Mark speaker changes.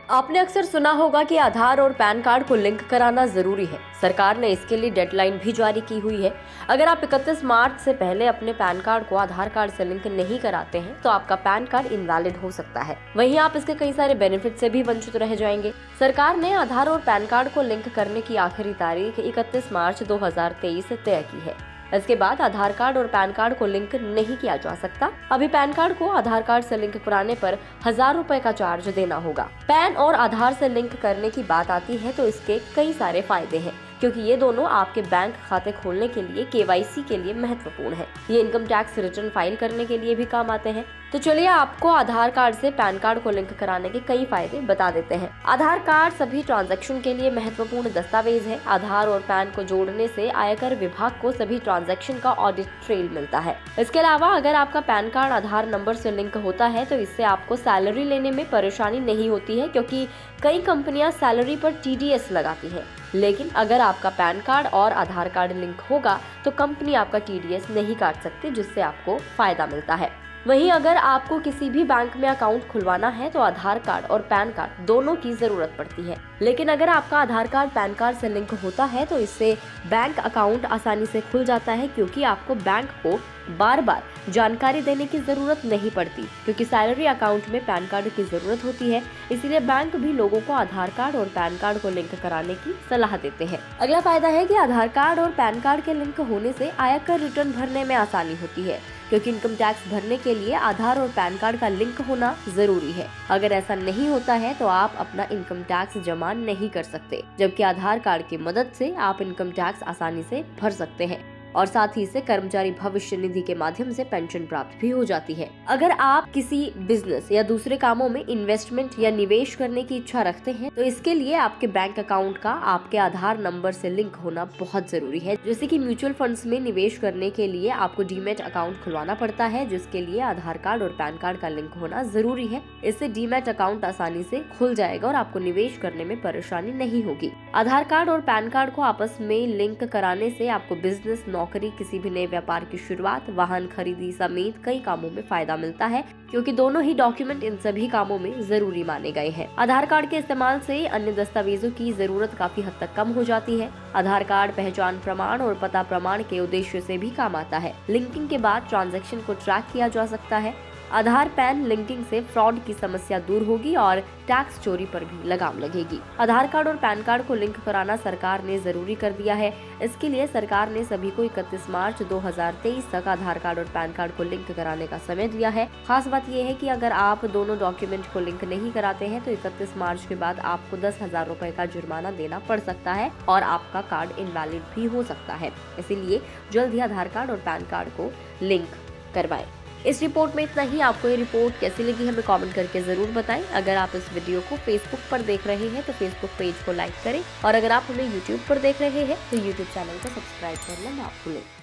Speaker 1: आपने अक्सर सुना होगा कि आधार और पैन कार्ड को लिंक कराना जरूरी है। सरकार ने इसके लिए डेडलाइन भी जारी की हुई है। अगर आप 31 मार्च से पहले अपने पैन कार्ड को आधार कार्ड से लिंक नहीं कराते हैं तो आपका पैन कार्ड इनवैलिड हो सकता है। वहीं आप इसके कई सारे बेनिफिट से भी वंचित रह जाएंगे। सरकार ने आधार और पैन कार्ड को लिंक करने की आखिरी तारीख 31 मार्च 2023 तय की है। इसके बाद आधार कार्ड और पैन कार्ड को लिंक नहीं किया जा सकता। अभी पैन कार्ड को आधार कार्ड से लिंक कराने पर 1000 रुपए का चार्ज देना होगा। पैन और आधार से लिंक करने की बात आती है तो इसके कई सारे फायदे हैं, क्योंकि ये दोनों आपके बैंक खाते खोलने के लिए KYC के लिए महत्वपूर्ण है। ये इनकम टैक्स रिटर्न फाइल करने के लिए भी काम आते हैं। तो चलिए आपको आधार कार्ड से पैन कार्ड को लिंक कराने के कई फायदे बता देते हैं। आधार कार्ड सभी ट्रांजैक्शन के लिए महत्वपूर्ण दस्तावेज है। आधार और पैन को जोड़ने से आयकर विभाग को सभी ट्रांजैक्शन का ऑडिट ट्रेल मिलता है। इसके अलावा अगर आपका पैन कार्ड आधार नंबर से लिंक होता है तो इससे आपको सैलरी लेने में परेशानी नहीं होती है, क्योंकि कई कंपनियां सैलरी पर TDS लगाती है। लेकिन अगर आपका पैन कार्ड और आधार कार्ड लिंक होगा तो कंपनी आपका TDS नहीं काट सकती, जिससे आपको फायदा मिलता है। वहीं अगर आपको किसी भी बैंक में अकाउंट खुलवाना है तो आधार कार्ड और पैन कार्ड दोनों की जरूरत पड़ती है। लेकिन अगर आपका आधार कार्ड पैन कार्ड से लिंक होता है तो इससे बैंक अकाउंट आसानी से खुल जाता है, क्योंकि आपको बैंक को बार बार जानकारी देने की जरूरत नहीं पड़ती, क्योंकि सैलरी अकाउंट में पैन कार्ड की जरूरत होती है। इसीलिए बैंक भी लोगों को आधार कार्ड और पैन कार्ड को लिंक कराने की सलाह देते हैं। अगला फायदा है कि आधार कार्ड और पैन कार्ड के लिंक होने से आयकर रिटर्न भरने में आसानी होती है, क्योंकि इनकम टैक्स भरने के लिए आधार और पैन कार्ड का लिंक होना जरूरी है। अगर ऐसा नहीं होता है तो आप अपना इनकम टैक्स जमा नहीं कर सकते, जबकि आधार कार्ड की मदद से आप इनकम टैक्स आसानी से भर सकते हैं और साथ ही से कर्मचारी भविष्य निधि के माध्यम से पेंशन प्राप्त भी हो जाती है। अगर आप किसी बिजनेस या दूसरे कामों में इन्वेस्टमेंट या निवेश करने की इच्छा रखते हैं तो इसके लिए आपके बैंक अकाउंट का आपके आधार नंबर से लिंक होना बहुत जरूरी है। जैसे कि म्यूचुअल फंड्स में निवेश करने के लिए आपको डीमैट अकाउंट खुलवाना पड़ता है, जिसके लिए आधार कार्ड और पैन कार्ड का लिंक होना जरूरी है। इससे डीमैट अकाउंट आसानी से खुल जाएगा और आपको निवेश करने में परेशानी नहीं होगी। आधार कार्ड और पैन कार्ड को आपस में लिंक कराने से आपको बिजनेस, नौकरी, किसी भी नए व्यापार की शुरुआत, वाहन खरीदी समेत कई कामों में फायदा मिलता है, क्योंकि दोनों ही डॉक्यूमेंट इन सभी कामों में जरूरी माने गए हैं। आधार कार्ड के इस्तेमाल से अन्य दस्तावेजों की जरूरत काफी हद तक कम हो जाती है। आधार कार्ड पहचान प्रमाण और पता प्रमाण के उद्देश्य से भी काम आता है। लिंकिंग के बाद ट्रांजैक्शन को ट्रैक किया जा सकता है। आधार पैन लिंकिंग से फ्रॉड की समस्या दूर होगी और टैक्स चोरी पर भी लगाम लगेगी। आधार कार्ड और पैन कार्ड को लिंक कराना सरकार ने जरूरी कर दिया है। इसके लिए सरकार ने सभी को 31 मार्च 2023 तक आधार कार्ड और पैन कार्ड को लिंक कराने का समय दिया है। खास बात यह है कि अगर आप दोनों डॉक्यूमेंट को लिंक नहीं कराते हैं तो 31 मार्च के बाद आपको 10,000 रुपए का जुर्माना देना पड़ सकता है और आपका कार्ड इनवैलिड भी हो सकता है। इसीलिए जल्द ही आधार कार्ड और पैन कार्ड को लिंक करवाएं। इस रिपोर्ट में इतना ही। आपको ये रिपोर्ट कैसी लगी हमें कमेंट करके जरूर बताएं। अगर आप इस वीडियो को फेसबुक पर देख रहे हैं तो फेसबुक पेज को लाइक करें और अगर आप हमें यूट्यूब पर देख रहे हैं तो यूट्यूब चैनल को सब्सक्राइब करना ना भूलें।